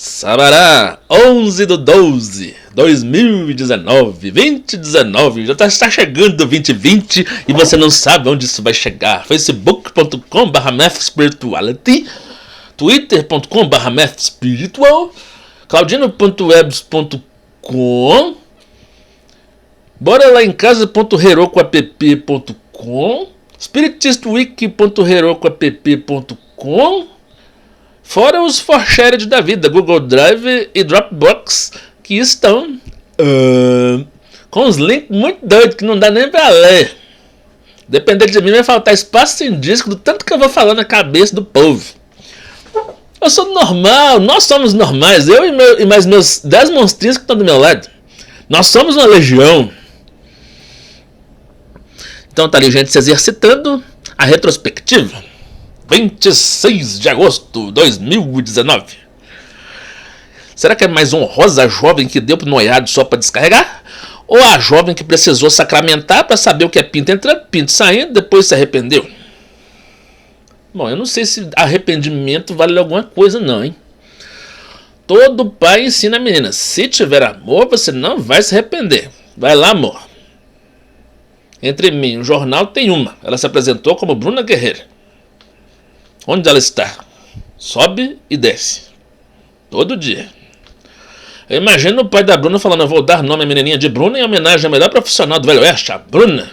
Sabará, 11/12/2019, 2019, já está chegando 2020 e você não sabe onde isso vai chegar. facebook.com/mathspirituality, twitter.com/mathspiritual, claudino.webs.com, bora lá em casa.herocoapp.com, spiritistwiki.herocoapp.com, fora os forshared da vida, Google Drive e Dropbox, que estão com os links muito doidos que não dá nem pra ler. Dependendo de mim vai faltar espaço em disco do tanto que eu vou falar na cabeça do povo. Eu sou normal, nós somos normais, eu e mais meus 10 monstrinhos que estão do meu lado. Nós somos uma legião. Então tá ali gente se exercitando a retrospectiva. 26 de agosto de 2019. Será que é mais honrosa a jovem que deu pro noiado só para descarregar? Ou a jovem que precisou sacramentar para saber o que é pinto entrando, pinto saindo, depois se arrependeu? Bom, eu não sei se arrependimento vale alguma coisa não, hein? Todo pai ensina a menina, se tiver amor você não vai se arrepender. Vai lá, amor. Entre mim e o jornal tem uma. Ela se apresentou como Bruna Guerreira. Onde ela está? Sobe e desce. Todo dia. Eu imagino o pai da Bruna falando, eu vou dar nome à menininha de Bruna em homenagem à melhor profissional do Velho Oeste, a Bruna.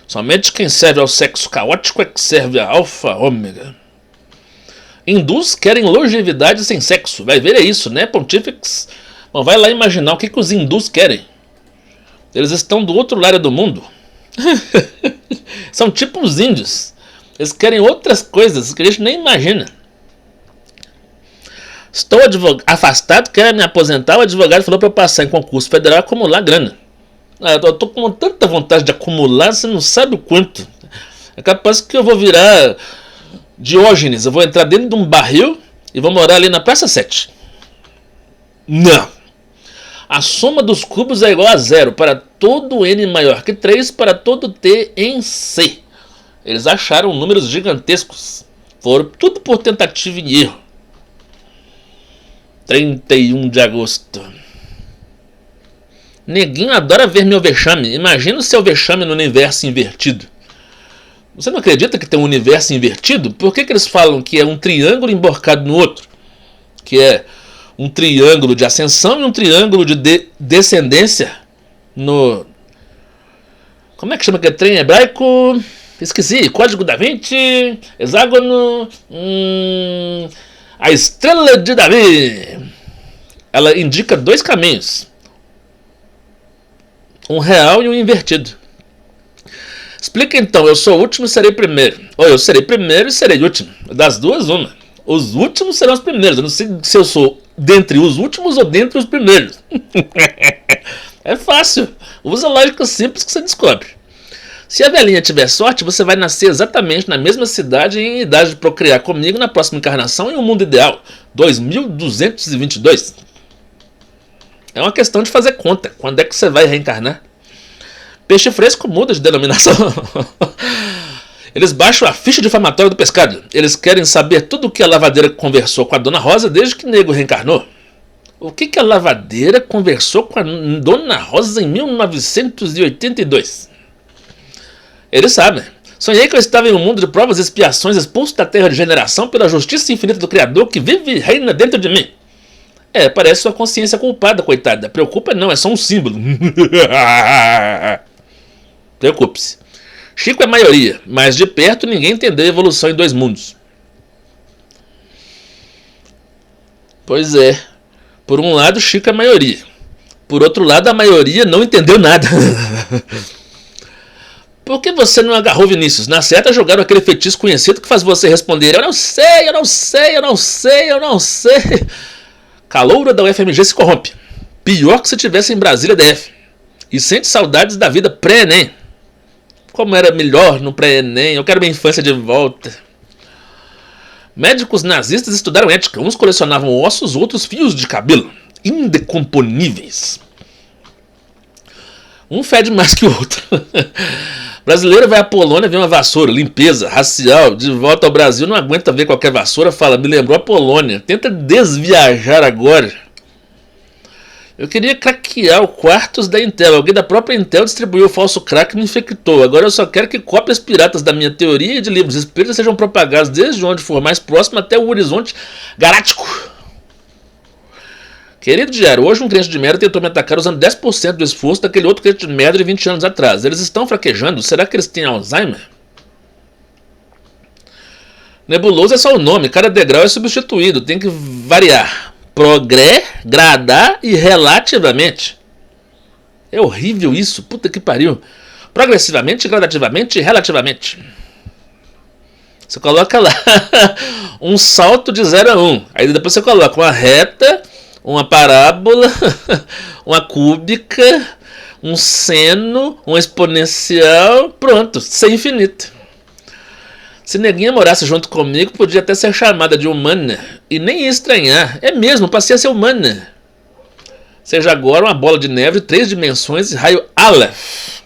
Somente quem serve ao sexo caótico é que serve a alfa ômega. Hindus querem longevidade sem sexo. Vai ver é isso, né, pontífices? Bom, vai lá imaginar o que os hindus querem. Eles estão do outro lado do mundo. São tipo os índios. Eles querem outras coisas que a gente nem imagina. Estou afastado, quero me aposentar. O advogado falou para eu passar em concurso federal e acumular grana. Eu estou com tanta vontade de acumular, você não sabe o quanto. É capaz que eu vou virar Diógenes. Eu vou entrar dentro de um barril e vou morar ali na Praça 7. Não. A soma dos cubos é igual a 0 para todo n maior que 3 para todo t em c. Eles acharam números gigantescos. Foram tudo por tentativa e erro. 31 de agosto. Neguinho adora ver meu vexame. Imagina o seu vexame no universo invertido. Você não acredita que tem um universo invertido? Por que eles falam que é um triângulo emborcado no outro? Que é um triângulo de ascensão e um triângulo de descendência no... Como é que chama aquele trem hebraico? Esqueci. Código da Vinci, hexágono, a estrela de Davi. Ela indica 2 caminhos. Um real e um invertido. Explica então, eu sou o último e serei primeiro. Ou eu serei primeiro e serei último. Das duas, uma. Os últimos serão os primeiros. Eu não sei se eu sou dentre os últimos ou dentre os primeiros. É fácil. Usa lógica simples que você descobre. Se a velhinha tiver sorte, você vai nascer exatamente na mesma cidade e em idade de procriar comigo na próxima encarnação em um mundo ideal. 2222. É uma questão de fazer conta. Quando é que você vai reencarnar? Peixe fresco muda de denominação. Eles baixam a ficha difamatória do pescado. Eles querem saber tudo o que a lavadeira conversou com a Dona Rosa desde que o nego reencarnou. O que a lavadeira conversou com a Dona Rosa em 1982? Eles sabem. Sonhei que eu estava em um mundo de provas e expiações, expulso da terra de generação pela justiça infinita do Criador que vive e reina dentro de mim. Parece sua consciência culpada, coitada. Preocupa não, é só um símbolo. Preocupe-se. Chico é maioria, mas de perto ninguém entendeu a evolução em 2 mundos. Pois é. Por um lado, Chico é maioria. Por outro lado, a maioria não entendeu nada. Por que você não agarrou Vinícius? Na certa jogaram aquele feitiço conhecido que faz você responder: eu não sei, eu não sei, eu não sei, eu não sei. Caloura da UFMG se corrompe. Pior que se tivesse em Brasília DF. E sente saudades da vida pré-ENEM. Como era melhor no pré-ENEM. Eu quero minha infância de volta. Médicos nazistas estudaram ética. Uns colecionavam ossos, outros fios de cabelo. Indecomponíveis. Um fede mais que o outro. Brasileiro vai à Polônia, vê uma vassoura, limpeza, racial, de volta ao Brasil, não aguenta ver qualquer vassoura, fala, me lembrou a Polônia. Tenta desviajar agora. Eu queria craquear o quartos da Intel. Alguém da própria Intel distribuiu o falso crack e me infectou. Agora eu só quero que cópias piratas da minha teoria e de livros espíritas sejam propagadas desde onde for mais próximo até o horizonte galáctico. Querido diário, hoje um cliente de merda tentou me atacar usando 10% do esforço daquele outro cliente de merda de 20 anos atrás. Eles estão fraquejando? Será que eles têm Alzheimer? Nebuloso é só o nome, cada degrau é substituído, tem que variar. Gradar e relativamente. É horrível isso, puta que pariu. Progressivamente, gradativamente e relativamente. Você coloca lá um salto de 0 a 1. Aí depois você coloca uma reta, uma parábola, uma cúbica, um seno, um exponencial. Pronto, sem infinito. Se neguinha morasse junto comigo, podia até ser chamada de humana. E nem ia estranhar. É mesmo, passei a ser humana. Seja agora uma bola de neve de 3 dimensões e raio Aleph.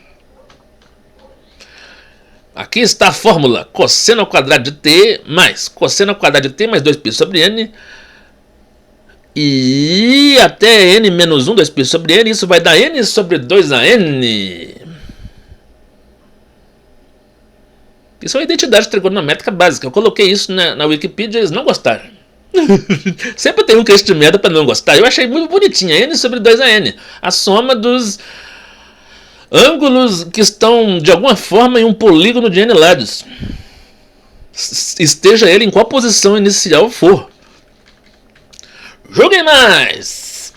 Aqui está a fórmula. Cosseno ao quadrado de t mais cosseno ao quadrado de t mais 2π sobre n. E até n menos 1, 2π sobre n. Isso vai dar n sobre 2an. Isso é uma identidade trigonométrica básica. Eu coloquei isso na Wikipedia e eles não gostaram. Sempre tem um queixo de merda pra não gostar. Eu achei muito bonitinha. N sobre 2an. A soma dos ângulos que estão de alguma forma em um polígono de n lados. Esteja ele em qual posição inicial for. Joguem mais!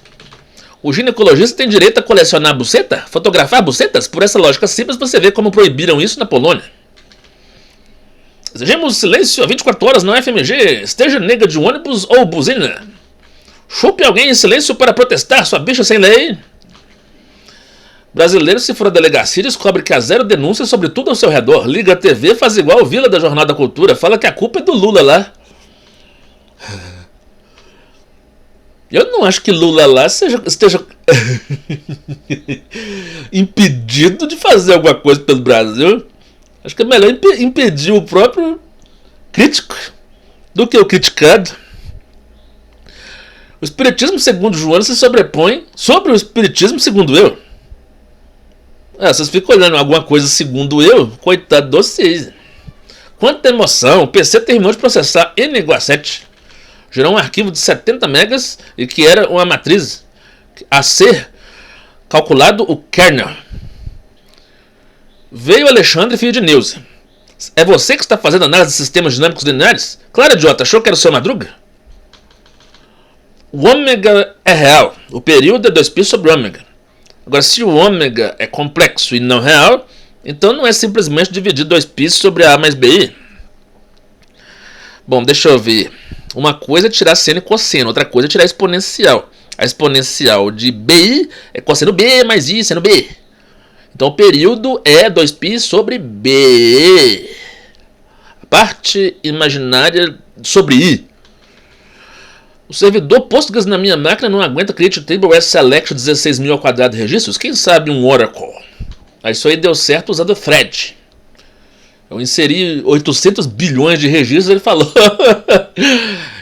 O ginecologista tem direito a colecionar buceta? Fotografar bucetas? Por essa lógica simples você vê como proibiram isso na Polônia. Exigimos silêncio a 24 horas no FMG. Esteja nega de ônibus ou buzina. Chupe alguém em silêncio para protestar, sua bicha sem lei. Brasileiro, se for a delegacia, descobre que há 0 denúncias sobre tudo ao seu redor. Liga a TV, faz igual o Vila da Jornal da Cultura. Fala que a culpa é do Lula lá. Eu não acho que Lula lá esteja impedido de fazer alguma coisa pelo Brasil. Acho que é melhor impedir o próprio crítico do que o criticado. O espiritismo segundo Joana se sobrepõe sobre o espiritismo segundo eu. Vocês ficam olhando alguma coisa segundo eu, coitado de vocês. Quanta emoção, o PC terminou de processar N igual a 7. Gerou um arquivo de 70 megas e que era uma matriz a ser calculado o kernel. Veio Alexandre, filho de Neuza. É você que está fazendo análise de sistemas dinâmicos lineares? Claro, idiota, achou que era o seu Madruga? O ômega é real. O período é 2π sobre ômega. Agora, se o ômega é complexo e não real, então não é simplesmente dividir 2π sobre A mais BI. Bom, deixa eu ver. Uma coisa é tirar seno e cosseno, outra coisa é tirar exponencial. A exponencial de BI é cosseno B mais I seno B. Então o período é 2π sobre B. A parte imaginária sobre I. O servidor Postgres na minha máquina não aguenta Create Table S-Select 16.000 ao quadrado de registros? Quem sabe um Oracle? Isso aí deu certo usando Thread. Eu inseri 800 bilhões de registros e ele falou: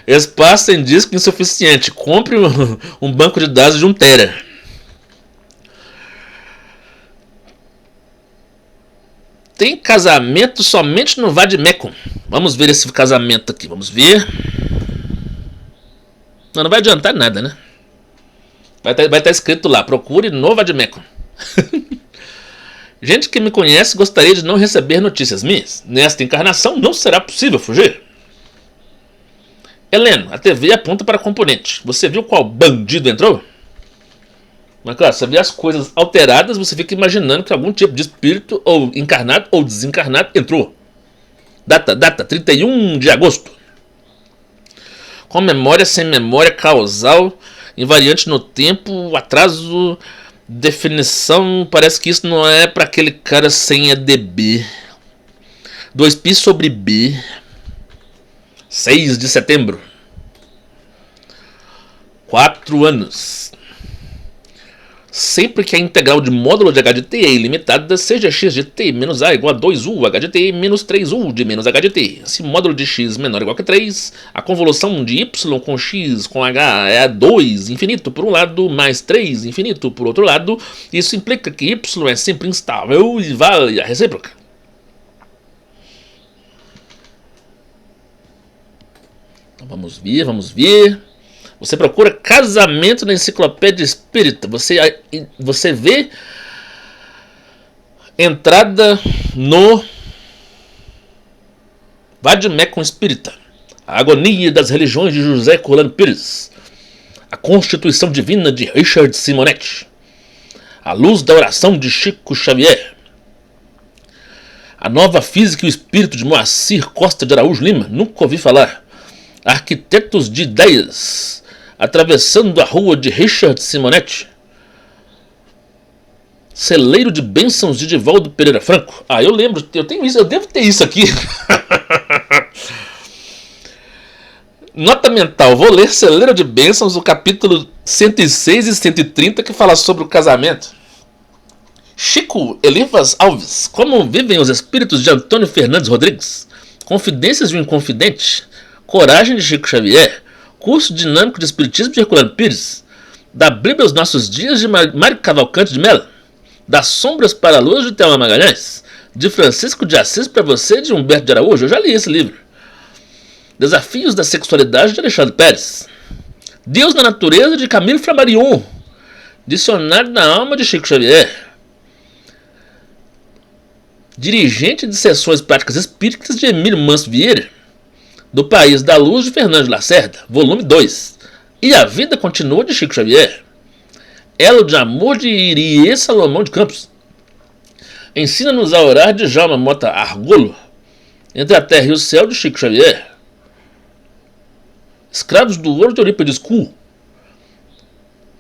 espaço em disco insuficiente. Compre um banco de dados de 1 tera. Tem casamento somente no Vademecum. Vamos ver esse casamento aqui. Vamos ver. Não vai adiantar nada, né? Vai estar escrito lá: procure no Vademecum. Gente que me conhece gostaria de não receber notícias minhas. Nesta encarnação não será possível fugir. Heleno, a TV aponta para componente. Você viu qual bandido entrou? Mas claro, você vê as coisas alteradas, você fica imaginando que algum tipo de espírito, ou encarnado ou desencarnado, entrou. Data, 31 de agosto. Com memória, sem memória, causal, invariante no tempo, atraso, definição, parece que isso não é para aquele cara sem EDB. 2π sobre B. 6 de setembro. 4 anos. sempre que a integral de módulo de h de t é ilimitada, seja x de t menos a igual a 2u h de t menos 3u de menos h de t. Se módulo de x menor ou igual que 3, a convolução de y com x com h é a 2 infinito por um lado, mais 3 infinito por outro lado. Isso implica que y é sempre instável e vale a recíproca. Então vamos ver. Você procura casamento na enciclopédia espírita. Você vê entrada no Vademecum Espírita, a agonia das religiões de José Herculano Pires, a Constituição Divina de Richard Simonetti, a luz da oração de Chico Xavier, a nova física e o espírito de Moacir Costa de Araújo Lima, nunca ouvi falar, arquitetos de ideias, atravessando a rua de Richard Simonetti, celeiro de bênçãos de Divaldo Pereira Franco. Eu lembro, eu tenho isso, eu devo ter isso aqui. Nota mental, vou ler Celeiro de Bênçãos, o capítulo 106 e 130, que fala sobre o casamento. Chico Elifas Alves, como vivem os espíritos de Antônio Fernandes Rodrigues? Confidências de um Inconfidente, Coragem de Chico Xavier, Curso Dinâmico de Espiritismo de Herculano Pires, da Bíblia aos Nossos Dias de Mário Cavalcante de Mello, das Sombras para a Luz de Thelma Magalhães, de Francisco de Assis para você de Humberto de Araújo. Eu já li esse livro. Desafios da Sexualidade de Alexandre Pérez, Deus na Natureza de Camille Flammarion, Dicionário da Alma de Chico Xavier, Dirigente de Sessões Práticas Espíritas de Emílio Manso Vieira, Do País da Luz de Fernando Lacerda, volume 2, E a Vida Continua de Chico Xavier, Elo de Amor de Irie Salomão de Campos, Ensina-nos a Orar de Djalma Mota Argolo, Entre a Terra e o Céu de Chico Xavier, Escravos do Ouro de Eurípides Kuhl,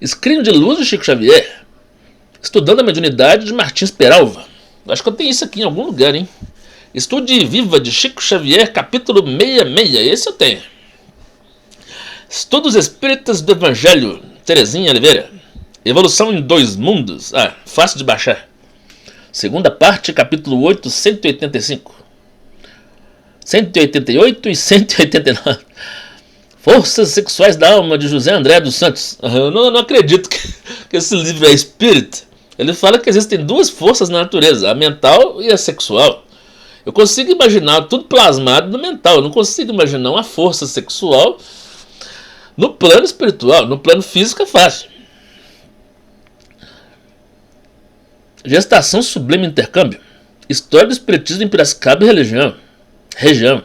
Escrínio de Luz de Chico Xavier, Estudando a Mediunidade de Martins Peralva. Acho que eu tenho isso aqui em algum lugar, hein? Estude Viva de Chico Xavier, capítulo 66, esse eu tenho. Estudos Espíritas do Evangelho, Terezinha Oliveira. Evolução em Dois Mundos, fácil de baixar. Segunda parte, capítulo 8, 185. 188 e 189. Forças Sexuais da Alma, de José André dos Santos. Eu não acredito que esse livro é espírita. Ele fala que existem duas forças na natureza, a mental e a sexual. Eu consigo imaginar tudo plasmado no mental. Eu não consigo imaginar uma força sexual no plano espiritual. No plano físico é fácil. Gestação Sublime Intercâmbio. História do Espiritismo em Piracicaba e Região.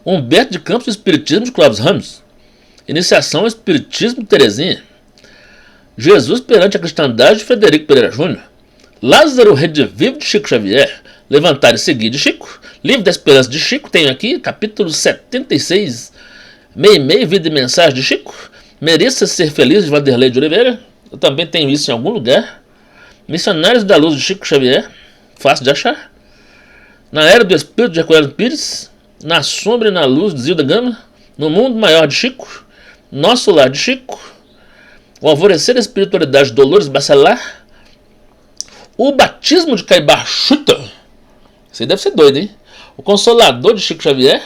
Humberto de Campos, Espiritismo de Clóvis Ramos. Iniciação ao Espiritismo de Terezinha. Jesus perante a Cristandade de Frederico Pereira Júnior. Lázaro Redivivo de Chico Xavier. Levantar e Seguir de Chico. Livro da Esperança de Chico. Tenho aqui capítulo 76. Meimei, Vida e Mensagem de Chico. Mereça Ser Feliz de Vanderlei de Oliveira. Eu também tenho isso em algum lugar. Missionários da Luz de Chico Xavier. Fácil de achar. Na Era do Espírito de Herculano Pires. Na Sombra e na Luz de Zilda Gama. No Mundo Maior de Chico. Nosso Lar de Chico. O Alvorecer da Espiritualidade de Dolores Bacelar. O Batismo de Caibar Chuta. Isso aí deve ser doido, hein? O Consolador de Chico Xavier.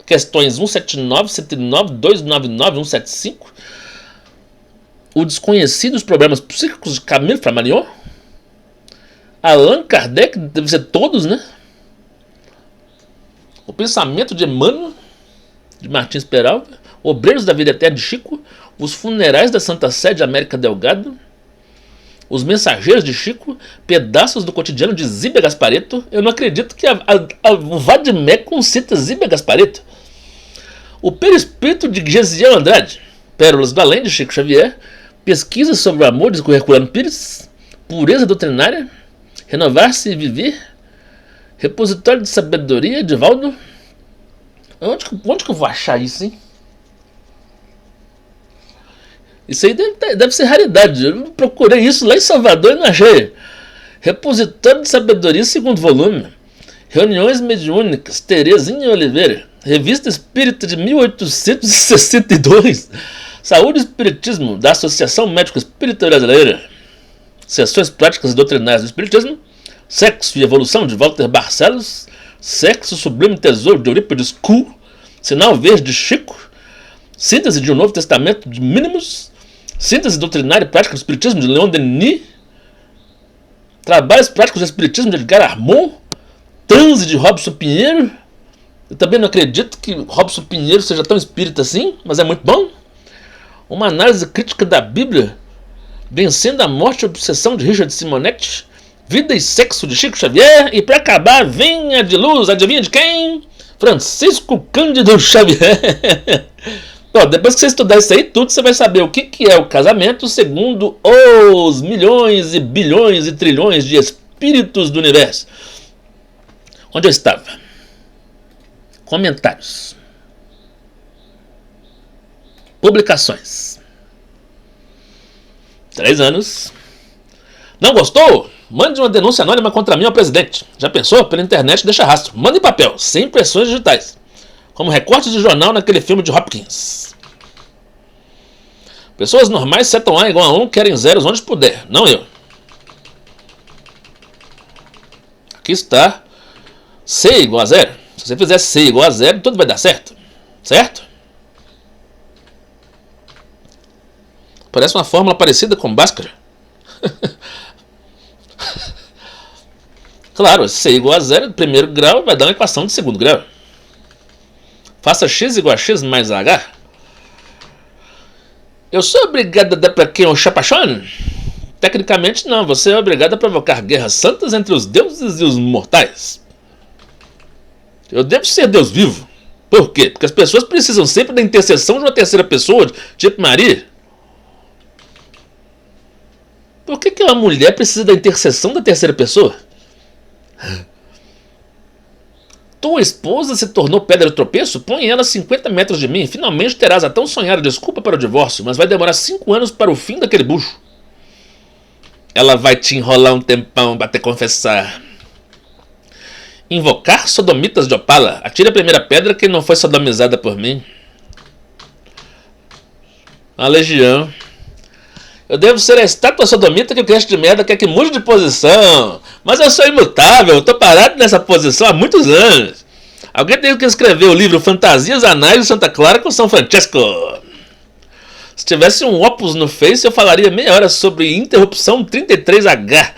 Questões 179, 109, 299, 175. O Desconhecido dos Problemas Psíquicos de Camille Flammarion. Allan Kardec, deve ser todos, né? O Pensamento de Emmanuel, de Martins Peralva. Obreiros da Vida Eterna de Chico. Os Funerais da Santa Sé de América Delgado. Os Mensageiros de Chico. Pedaços do Cotidiano de Zíbia Gasparetto. Eu não acredito que o Vademecum cita Zíbia Gasparetto. O Perispírito de Gesiel Andrade. Pérolas do Além de Chico Xavier. Pesquisas sobre o amor de Herculano Pires. Pureza doutrinária. Renovar-se e viver. Repositório de Sabedoria de Valdo. Onde que eu vou achar isso, hein? Isso aí deve ser raridade. Eu procurei isso lá em Salvador e não achei. Repositório de Sabedoria, segundo volume. Reuniões Mediúnicas, Terezinha Oliveira. Revista Espírita de 1862. Saúde e Espiritismo, da Associação Médico Espírita Brasileira. Sessões práticas e doutrinárias do Espiritismo. Sexo e Evolução, de Walter Barcelos. Sexo, Sublime Tesouro, de Eurípides Kuhl. Sinal Verde, de Chico. Síntese de um Novo Testamento, de Mínimos. Síntese doutrinária e prática do Espiritismo, de Leon Denis. Trabalhos práticos do Espiritismo, de Edgar Armond. Transe, de Robson Pinheiro. Eu também não acredito que Robson Pinheiro seja tão espírita assim, mas é muito bom. Uma análise crítica da Bíblia, Vencendo a Morte e a Obsessão, de Richard Simonetti. Vida e Sexo, de Chico Xavier. E para acabar, Venha de Luz, adivinha de quem? Francisco Cândido Xavier. Bom, depois que você estudar isso aí tudo, você vai saber o que é o casamento segundo os milhões e bilhões e trilhões de espíritos do universo. Onde eu estava? Comentários. Publicações. 3 anos. Não gostou? Mande uma denúncia anônima contra mim ao presidente. Já pensou? Pela internet deixa rastro. Manda em papel, sem impressões digitais. Como recortes de jornal naquele filme de Hopkins. Pessoas normais setam A igual a 1, querem zeros onde puder. Não eu. Aqui está C igual a 0. Se você fizer C igual a 0, tudo vai dar certo. Certo? Parece uma fórmula parecida com Bhaskara. Claro, C igual a 0 do primeiro grau vai dar uma equação de segundo grau. Faça x igual a x mais h. Eu sou obrigado a dar para quem eu chapachone? Tecnicamente não, você é obrigado a provocar guerras santas entre os deuses e os mortais. Eu devo ser Deus vivo. Por quê? Porque as pessoas precisam sempre da intercessão de uma terceira pessoa, tipo Maria. Por que uma mulher precisa da intercessão da terceira pessoa? Tua esposa se tornou pedra de tropeço? Põe ela a 50 metros de mim. Finalmente terás a tão sonhada desculpa para o divórcio, mas vai demorar 5 anos para o fim daquele bucho. Ela vai te enrolar um tempão para te confessar. Invocar sodomitas de Opala. Atire a primeira pedra que não foi sodomizada por mim. A legião. Eu devo ser a estátua sodomita que o crente de merda quer que mude de posição. Mas eu sou imutável, eu tô parado nessa posição há muitos anos. Alguém tem que escrever o livro Fantasias Anais de Santa Clara com São Francesco. Se tivesse um opus no Face, eu falaria meia hora sobre interrupção 33H.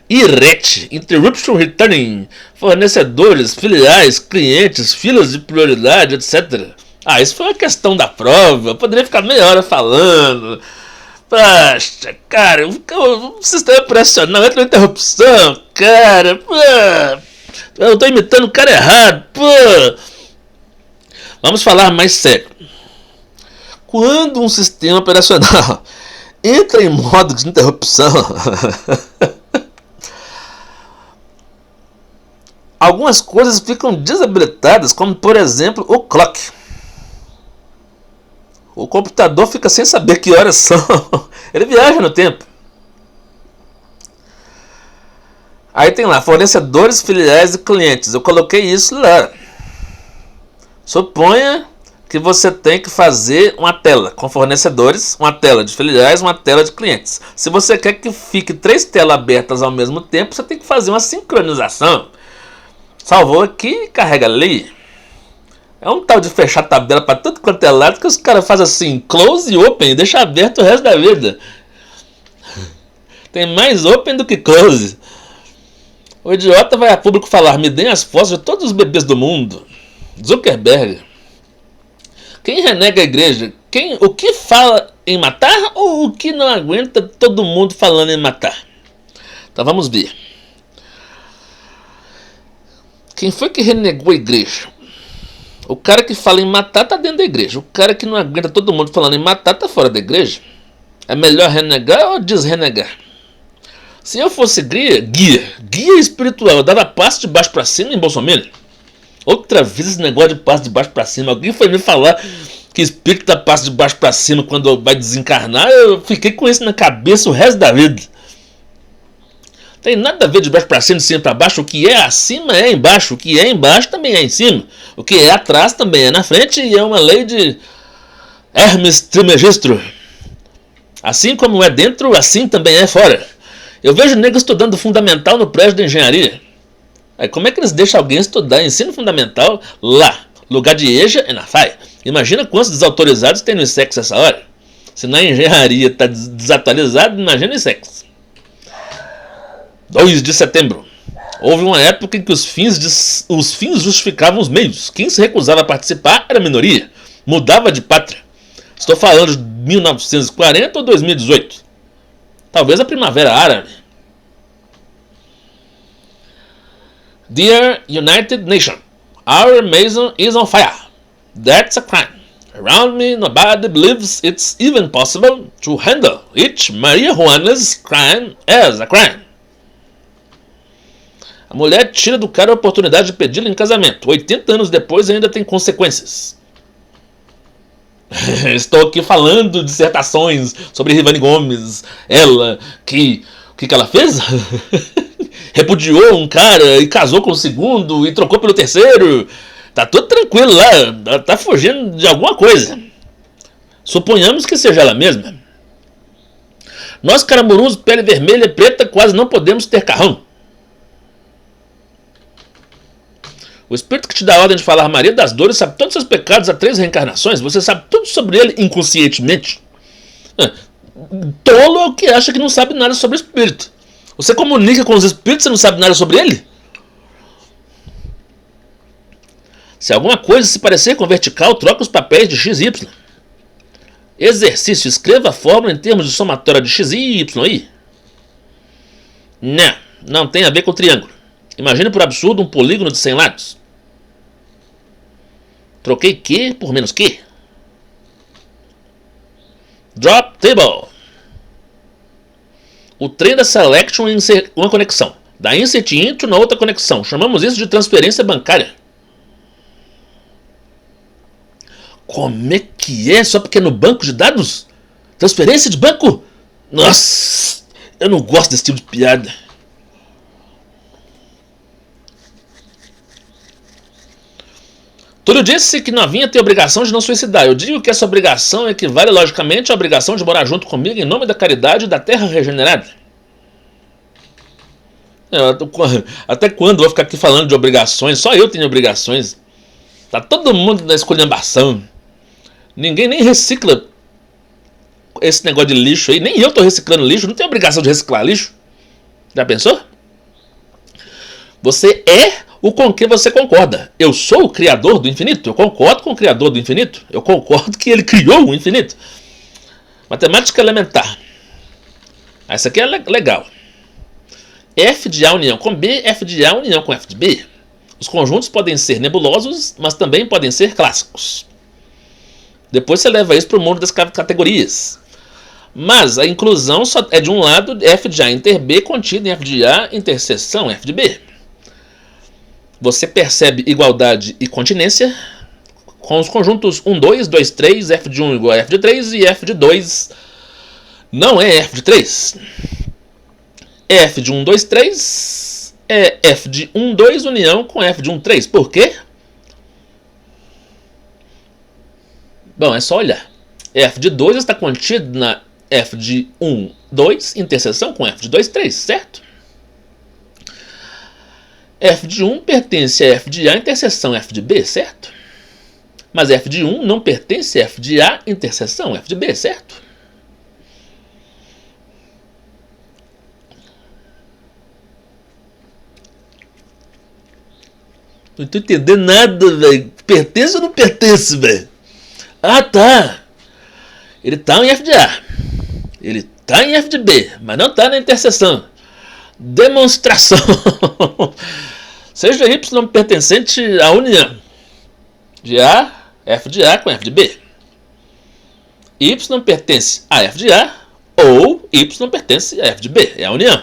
IRET, Interruption Returning, fornecedores, filiais, clientes, filas de prioridade, etc. Isso foi uma questão da prova, eu poderia ficar meia hora falando. Poxa, cara, o sistema operacional entra na interrupção, cara, pô, eu tô imitando o cara errado, pô. Vamos falar mais sério. Quando um sistema operacional entra em modo de interrupção, algumas coisas ficam desabilitadas, como por exemplo o clock. O computador fica sem saber que horas são. Ele viaja no tempo. Aí tem lá, fornecedores, filiais e clientes. Eu coloquei isso lá. Suponha que você tem que fazer uma tela com fornecedores, uma tela de filiais, uma tela de clientes. Se você quer que fique 3 telas abertas ao mesmo tempo, você tem que fazer uma sincronização. Salvou aqui e carrega ali. É um tal de fechar tabela para tudo quanto é lado que os caras fazem assim, close e open, e deixa aberto o resto da vida. Tem mais open do que close. O idiota vai a público falar, me deem as fotos de todos os bebês do mundo. Zuckerberg. Quem renega a igreja? O que fala em matar ou o que não aguenta todo mundo falando em matar? Então vamos ver. Quem foi que renegou a igreja? O cara que fala em matar tá dentro da igreja. O cara que não aguenta todo mundo falando em matar tá fora da igreja. É melhor renegar ou desrenegar? Se eu fosse guia espiritual, eu dava passo de baixo pra cima em Bolsonaro. Outra vez esse negócio de passo de baixo pra cima. Alguém foi me falar que espírito dá passo de baixo pra cima quando vai desencarnar. Eu fiquei com isso na cabeça o resto da vida. Tem nada a ver de baixo para cima, de cima para baixo. O que é acima é embaixo. O que é embaixo também é em cima. O que é atrás também é na frente. E é uma lei de Hermes Trismegisto. Assim como é dentro, assim também é fora. Eu vejo negros estudando fundamental no prédio de engenharia. Aí como é que eles deixam alguém estudar ensino fundamental lá? Lugar de EJA é na FAI. Imagina quantos desautorizados tem no ISEX essa hora. Se na engenharia está desatualizado, imagina o ISEX. 2 de setembro. Houve uma época em que os fins justificavam os meios. Quem se recusava a participar era a minoria. Mudava de pátria. Estou falando de 1940 ou 2018. Talvez a Primavera Árabe. Dear United Nations, our Mason is on fire. That's a crime. Around me, nobody believes it's even possible to handle each Maria Juana's crime as a crime. A mulher tira do cara a oportunidade de pedi-lo em casamento. 80 anos depois ainda tem consequências. Estou aqui falando dissertações sobre Rivane Gomes. Ela que... O que ela fez? Repudiou um cara e casou com o segundo e trocou pelo terceiro. Tá tudo tranquilo lá. Ela tá fugindo de alguma coisa. Suponhamos que seja ela mesma. Nós, caramurus, pele vermelha e preta, quase não podemos ter carrão. O espírito que te dá a ordem de falar Maria das Dores sabe todos os seus pecados há 3 reencarnações. Você sabe tudo sobre ele inconscientemente. Tolo é o que acha que não sabe nada sobre o espírito. Você comunica com os espíritos e não sabe nada sobre ele? Se alguma coisa se parecer com vertical, troca os papéis de x e y. Exercício. Escreva a fórmula em termos de somatória de x e y aí. Não tem a ver com triângulo. Imagine por absurdo um polígono de 100 lados. Troquei Q por menos Q. Drop table. O trem da selection em uma conexão. Da insert into na outra conexão. Chamamos isso de transferência bancária. Como é que é? Só porque é no banco de dados? Transferência de banco? Nossa, eu não gosto desse tipo de piada. Túlio disse que novinha tem obrigação de não suicidar. Eu digo que essa obrigação equivale logicamente à obrigação de morar junto comigo em nome da caridade e da terra regenerada. Até quando eu vou ficar aqui falando de obrigações? Só eu tenho obrigações. Tá todo mundo na esculhambação. Ninguém nem recicla esse negócio de lixo aí. Nem eu tô reciclando lixo. Não tenho obrigação de reciclar lixo. Já pensou? Você é o com que você concorda. Eu sou o criador do infinito. Eu concordo com o criador do infinito. Eu concordo que ele criou o infinito. Matemática elementar. Essa aqui é legal. F de A união com B, F de A união com F de B. Os conjuntos podem ser nebulosos, mas também podem ser clássicos. Depois você leva isso para o mundo das categorias. Mas a inclusão só é de um lado F de A inter B contido em F de A interseção F de B. Você percebe igualdade e continência com os conjuntos 1, 2, 2, 3, F de 1 igual a F de 3 e F de 2 não é F de 3. F de 1, 2, 3 é F de 1, 2 união com F de 1, 3. Por quê? Bom, é só olhar. F de 2 está contido na F de 1, 2 interseção com F de 2, 3, certo? F de 1 pertence a F de A interseção F de B, certo? Mas F de 1 não pertence a F de A interseção F de B, certo? Não tô entendendo nada, velho. Pertence ou não pertence, velho? Ah, tá. Ele tá em F de A. Ele tá em F de B, mas não tá na interseção. Demonstração. Seja Y pertencente à união de A, F de A com F de B. Y pertence a F de A ou Y pertence a F de B. É a união.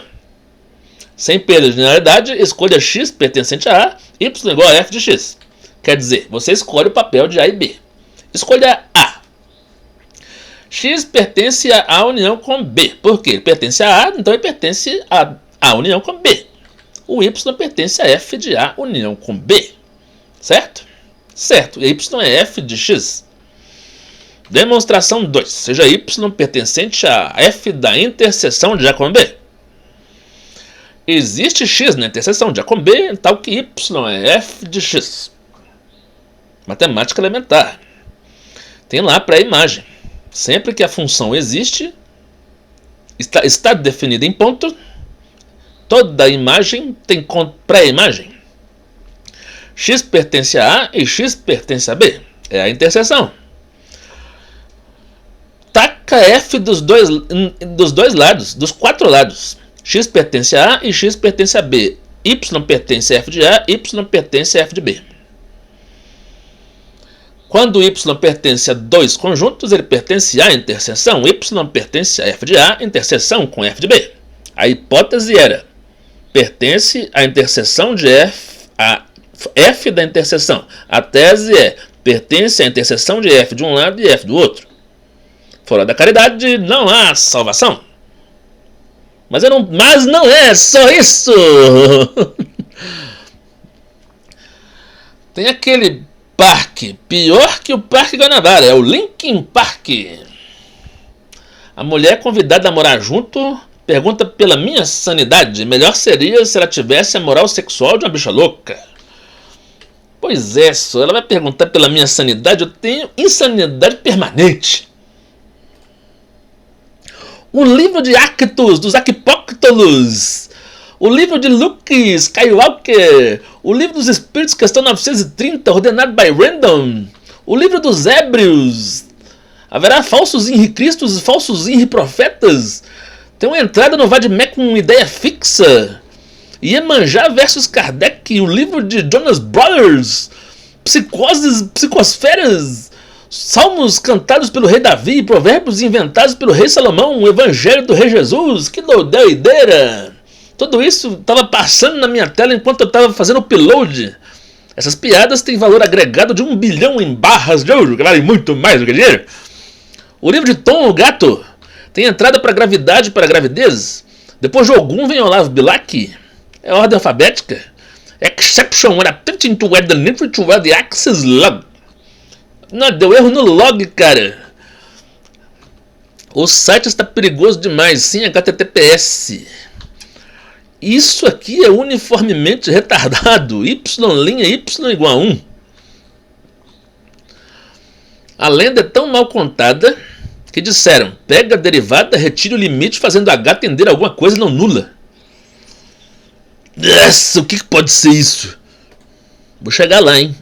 Sem perda de linearidade, escolha X pertencente a A, Y igual a F de X. Quer dizer, você escolhe o papel de A e B. Escolha A. X pertence a A união com B. Por quê? Ele pertence a A, então ele pertence a A união com B. O Y pertence a F de A união com B. Certo? Certo. E Y é F de X. Demonstração 2. Seja y pertencente a f da interseção de A com B. Existe x na interseção de A com B, tal que y é f de x. Matemática elementar. Tem lá pré-imagem. Sempre que a função existe, está definida em ponto, toda imagem tem pré-imagem. X pertence a A e x pertence a B. É a interseção. Taca f dos dois lados, dos 4 lados. X pertence a A e x pertence a B. Y pertence a f de A, y pertence a f de B. Quando y pertence a dois conjuntos, ele pertence à interseção. Y pertence a f de A, interseção com f de B. A hipótese era: pertence à interseção de f, a f da interseção. A tese é: pertence à interseção de f de um lado e f do outro. Fora da caridade, não há salvação. Mas não é só isso. Tem aquele parque, pior que o Parque Guanabara, é o Linkin Park. A mulher convidada a morar junto pergunta pela minha sanidade. Melhor seria se ela tivesse a moral sexual de uma bicha louca. Pois é, só ela vai perguntar pela minha sanidade. Eu tenho insanidade permanente. O livro de Actos, dos Aquipóctolos. O livro de Luke Skywalker. O livro dos Espíritos, questão 930, ordenado by Random. O livro dos Ébrios. Haverá falsos Henri-Cristos e falsos Henri-Profetas. Tem uma entrada no Vadimec com ideia fixa. Iemanjá versus Kardec. O livro de Jonas Brothers. Psicoses, psicosferas. Salmos cantados pelo rei Davi e provérbios inventados pelo rei Salomão. O evangelho do rei Jesus. Que doideira! Tudo isso estava passando na minha tela enquanto eu estava fazendo o upload. Essas piadas têm valor agregado de 1 bilhão em barras de ouro, que vale muito mais do que dinheiro. O livro de Tom, o Gato, tem entrada para gravidade e para gravidez. Depois de Ogum vem Olavo Bilac. É ordem alfabética. Exception when attempting to add the entry to where the access log. Não, deu erro no log, cara. O site está perigoso demais, sim, HTTPS. Isso aqui é uniformemente retardado. Y' Y igual a 1. A lenda é tão mal contada que disseram: pega a derivada, retire o limite, fazendo H atender a alguma coisa não nula. Nossa, o que pode ser isso? Vou chegar lá, hein?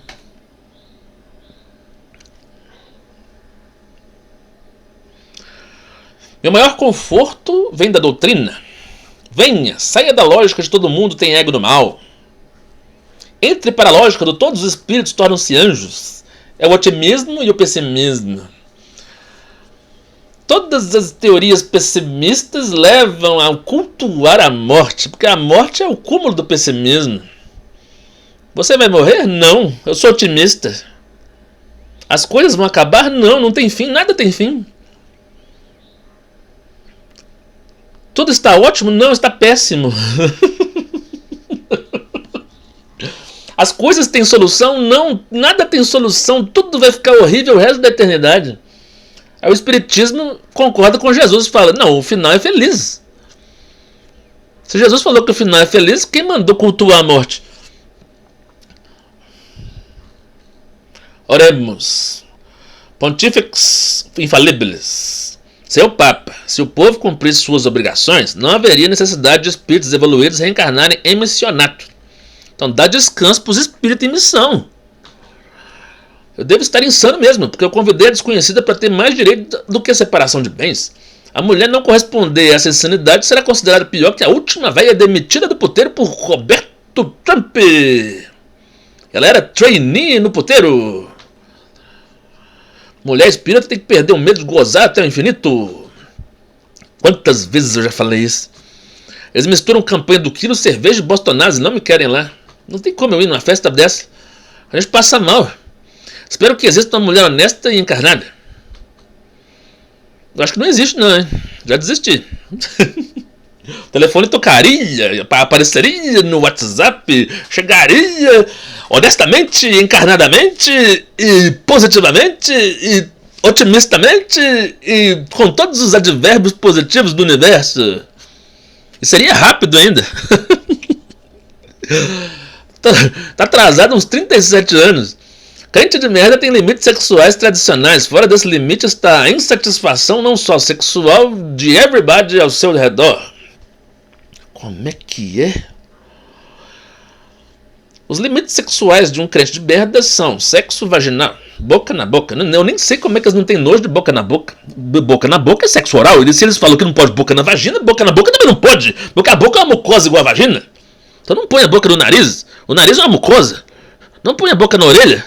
Meu maior conforto vem da doutrina. Venha, saia da lógica de todo mundo tem ego do mal. Entre para a lógica de todos os espíritos tornam-se anjos. É o otimismo e o pessimismo. Todas as teorias pessimistas levam a cultuar a morte, porque a morte é o cúmulo do pessimismo. Você vai morrer? Não, eu sou otimista. As coisas vão acabar? Não, não tem fim, nada tem fim. Tudo está ótimo? Não, está péssimo. As coisas têm solução? Não, nada tem solução. Tudo vai ficar horrível o resto da eternidade. Aí o Espiritismo concorda com Jesus e fala: não, o final é feliz. Se Jesus falou que o final é feliz, quem mandou cultuar a morte? Oremos. Pontifex infalibilis. Seu Papa, se o povo cumprisse suas obrigações, não haveria necessidade de espíritos evoluídos reencarnarem em missionato. Então dá descanso para os espíritos em missão. Eu devo estar insano mesmo, porque eu convidei a desconhecida para ter mais direito do que a separação de bens. A mulher não corresponder a essa insanidade será considerada pior que a última velha demitida do puteiro por Roberto Trump. Ela era trainee no puteiro. Mulher espírita tem que perder o medo de gozar até o infinito. Quantas vezes eu já falei isso? Eles misturam campanha do quilo, cerveja e bostonase, não me querem lá. Não tem como eu ir numa festa dessa. A gente passa mal. Espero que exista uma mulher honesta e encarnada. Eu acho que não existe não, hein? Já desisti. O telefone tocaria, apareceria no WhatsApp, chegaria honestamente, encarnadamente e positivamente e otimistamente e com todos os advérbios positivos do universo. E seria rápido ainda. Tá atrasado uns 37 anos. Crente de merda tem limites sexuais tradicionais. Fora desse limite está a insatisfação não só sexual de everybody ao seu redor. Como é que é? Os limites sexuais de um crente de merda são sexo vaginal, boca na boca. Eu nem sei como é que eles não têm nojo de boca na boca. Boca na boca é sexo oral. E se eles falam que não pode boca na vagina, boca na boca também não pode. Porque a boca é uma mucosa igual a vagina. Então não põe a boca no nariz. O nariz é uma mucosa. Não põe a boca na orelha.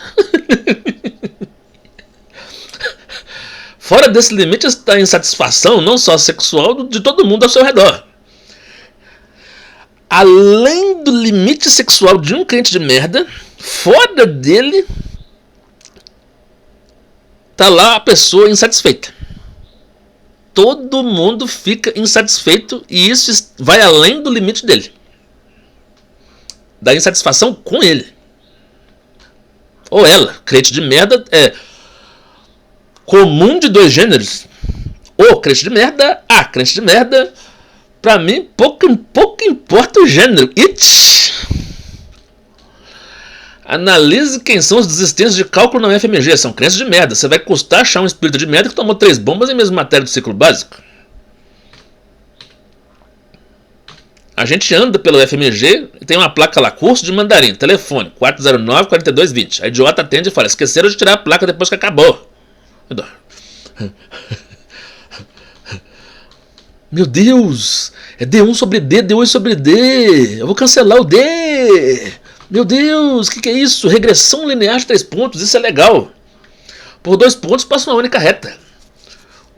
Fora desse limite está a insatisfação não só sexual de todo mundo ao seu redor. Além do limite sexual de um crente de merda, fora dele tá lá a pessoa insatisfeita. Todo mundo fica insatisfeito e isso vai além do limite dele. Da insatisfação com ele. Ou ela, crente de merda, é comum de dois gêneros. Ou crente de merda, a crente de merda. Pra mim, pouco importa o gênero. Analise quem são os desistentes de cálculo na UFMG. São crentes de merda. Você vai custar achar um espírito de merda que tomou 3 bombas em mesma matéria do ciclo básico. A gente anda pelo UFMG e tem uma placa lá, curso de mandarim, telefone 409-4220. A idiota atende e fala, esqueceram de tirar a placa depois que acabou. Meu Deus, é D1 sobre D, D2 sobre D. Eu vou cancelar o D. Meu Deus, o que é isso? Regressão linear de 3 pontos, isso é legal. Por 2 pontos passa uma única reta.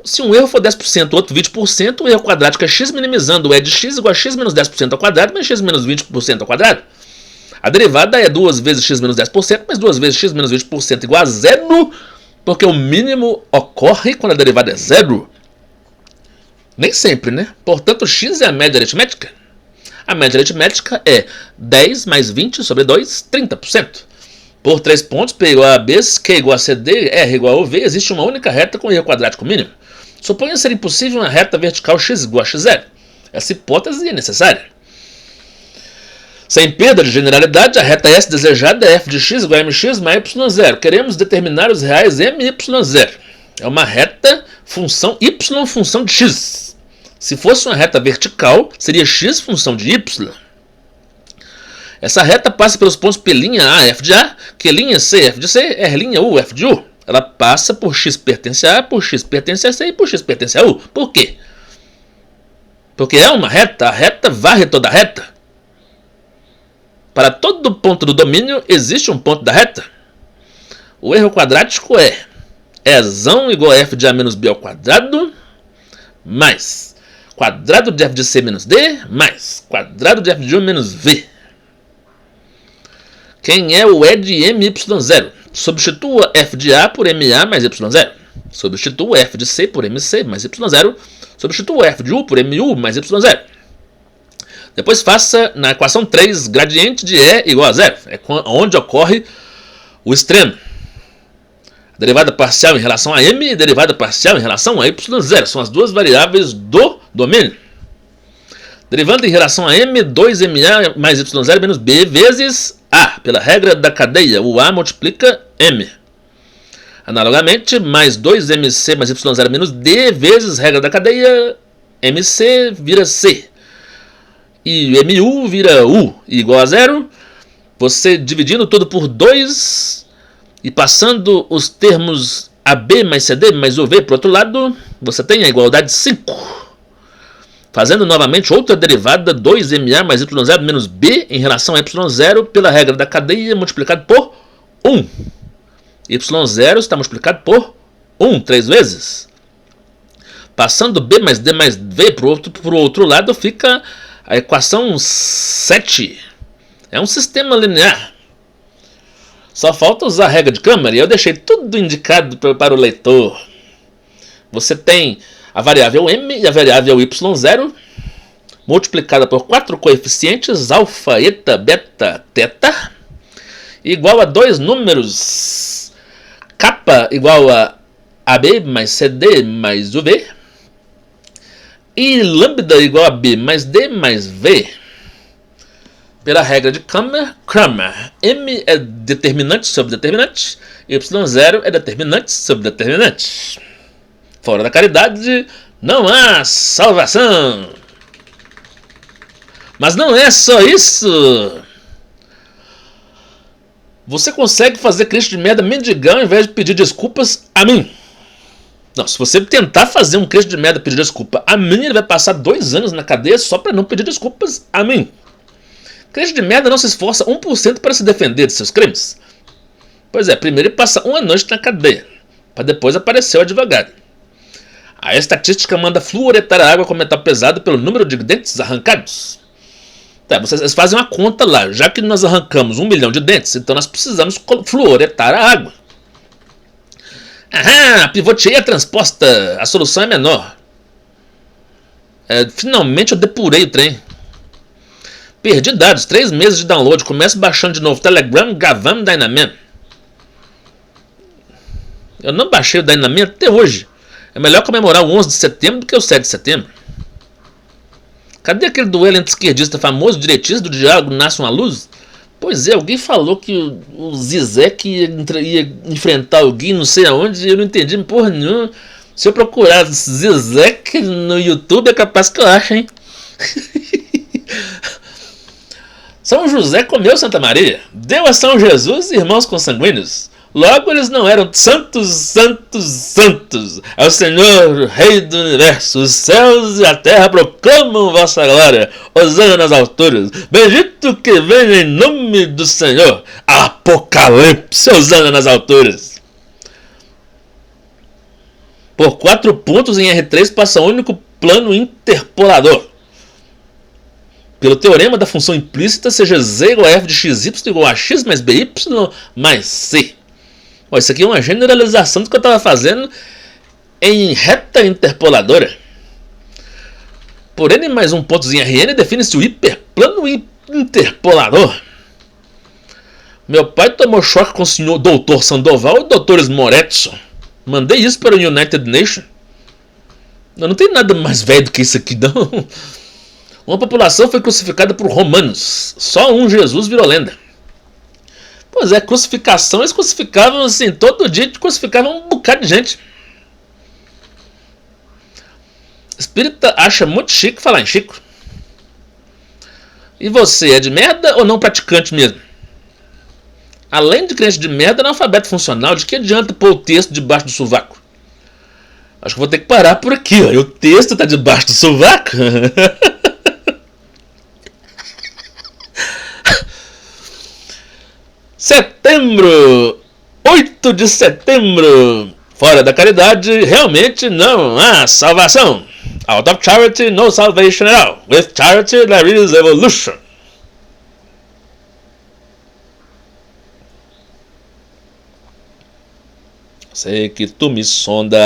Se um erro for 10%, outro 20%, o erro quadrático é x minimizando o e de x igual a x menos 10% ao quadrado, mais x menos 20% ao quadrado. A derivada é 2 vezes x menos 10%, mais 2 vezes x menos 20% igual a 0, porque o mínimo ocorre quando a derivada é 0. Nem sempre, né? Portanto, x é a média aritmética. A média aritmética é 10 mais 20 sobre 2, 30%. Por 3 pontos, P igual a B, Q igual a CD, R igual a V, existe uma única reta com erro quadrático mínimo. Suponha ser impossível uma reta vertical x igual a x0. Essa hipótese é necessária. Sem perda de generalidade, a reta S desejada é f de x igual a mx mais y0. Queremos determinar os reais m e y0. É uma reta função y função de x. Se fosse uma reta vertical, seria x função de y. Essa reta passa pelos pontos P' A, F de A, Q' C, F de C, R' U, F de U. Ela passa por x pertence a A, por x pertence a C e por x pertence a U. Por quê? Porque é uma reta, a reta varre toda a reta. Para todo ponto do domínio existe um ponto da reta. O erro quadrático é Ezão igual a f de A menos B ao quadrado, mais quadrado de f de C menos D, mais quadrado de f de U menos V. Quem é o E de MY0? Substitua f de A por MA mais Y0. Substitua f de C por MC mais Y0. Substitua f de U por MU mais Y0. Depois faça na equação 3 gradiente de E igual a 0. É onde ocorre o extremo. Derivada parcial em relação a M e derivada parcial em relação a Y0. São as duas variáveis do domínio. Derivando em relação a M, 2MA mais Y0 menos B vezes A. Pela regra da cadeia, o A multiplica M. Analogamente, mais 2MC mais Y0 menos D vezes regra da cadeia, MC vira C. E MU vira U igual a 0. Você dividindo tudo por 2 e passando os termos AB mais CD mais UV para o outro lado, você tem a igualdade 5. Fazendo novamente outra derivada, 2MA mais Y0 menos B em relação a Y0 pela regra da cadeia multiplicado por 1. Y0 está multiplicado por 1 3 vezes. Passando B mais D mais V para o outro lado, fica a equação 7. É um sistema linear. Só falta usar a regra de Câmara e eu deixei tudo indicado para o leitor. Você tem a variável m e a variável y0 multiplicada por 4 coeficientes alfa, eta, beta, teta igual a 2 números kappa igual a AB mais CD mais UV. E lambda igual a B mais D mais V. Pela regra de Cramer, M é determinante sobre determinante, Y0 é determinante sobre determinante. Fora da caridade, não há salvação. Mas não é só isso. Você consegue fazer crente de merda mendigão ao invés de pedir desculpas a mim. Não, se você tentar fazer um crente de merda pedir desculpa a mim, ele vai passar 2 anos na cadeia só para não pedir desculpas a mim. Crente de merda não se esforça 1% para se defender de seus crimes. Pois é, primeiro ele passa uma noite na cadeia, para depois aparecer o advogado. A estatística manda fluoretar a água com metal pesado pelo número de dentes arrancados. Tá, vocês fazem uma conta lá, já que nós arrancamos 1 milhão de dentes, então nós precisamos fluoretar a água. Aham, a pivoteia é transposta, a solução é menor. Finalmente eu depurei o trem. Perdi dados, 3 meses de download, começo baixando de novo Telegram, Gavam, Dynamite. Eu não baixei o Dynamite até hoje. É melhor comemorar o 11 de setembro do que o 7 de setembro. Cadê aquele duelo entre esquerdista famoso, direitista, do diálogo nasce uma luz? Pois é, alguém falou que o Zizek ia enfrentar alguém não sei aonde e eu não entendi porra nenhuma. Se eu procurar Zizek no YouTube é capaz que eu ache, hein? São José comeu Santa Maria, deu a São Jesus irmãos consanguíneos. Logo eles não eram santos, santos, santos. É o Senhor, Rei do Universo. Os céus e a terra proclamam vossa glória. Hosana nas alturas. Bendito que vem em nome do Senhor. Apocalipse, Hosana nas alturas. Por 4 pontos em R3 passa o único plano interpolador. Pelo teorema da função implícita, seja z igual a f de xy igual a x mais by mais c. Bom, isso aqui é uma generalização do que eu estava fazendo em reta interpoladora. Por n mais um pontos em Rn, define-se o hiperplano interpolador. Meu pai tomou choque com o senhor Dr. Sandoval e Dr. Moretson. Mandei isso para o United Nations. Não tem nada mais velho do que isso aqui, não. Uma população foi crucificada por romanos. Só um Jesus virou lenda. Pois é, crucificação, eles crucificavam assim, todo dia crucificavam um bocado de gente. Espírita acha muito chique falar em Chico. E você é de merda ou não praticante mesmo? Além de crente de merda, analfabeto funcional, de que adianta pôr o texto debaixo do sovaco? Acho que vou ter que parar por aqui, ó. E o texto tá debaixo do sovaco? Setembro, 8 de setembro, fora da caridade, realmente não há salvação. Out of charity, no salvation at all. With charity, there is evolution. Sei que tu me sonda.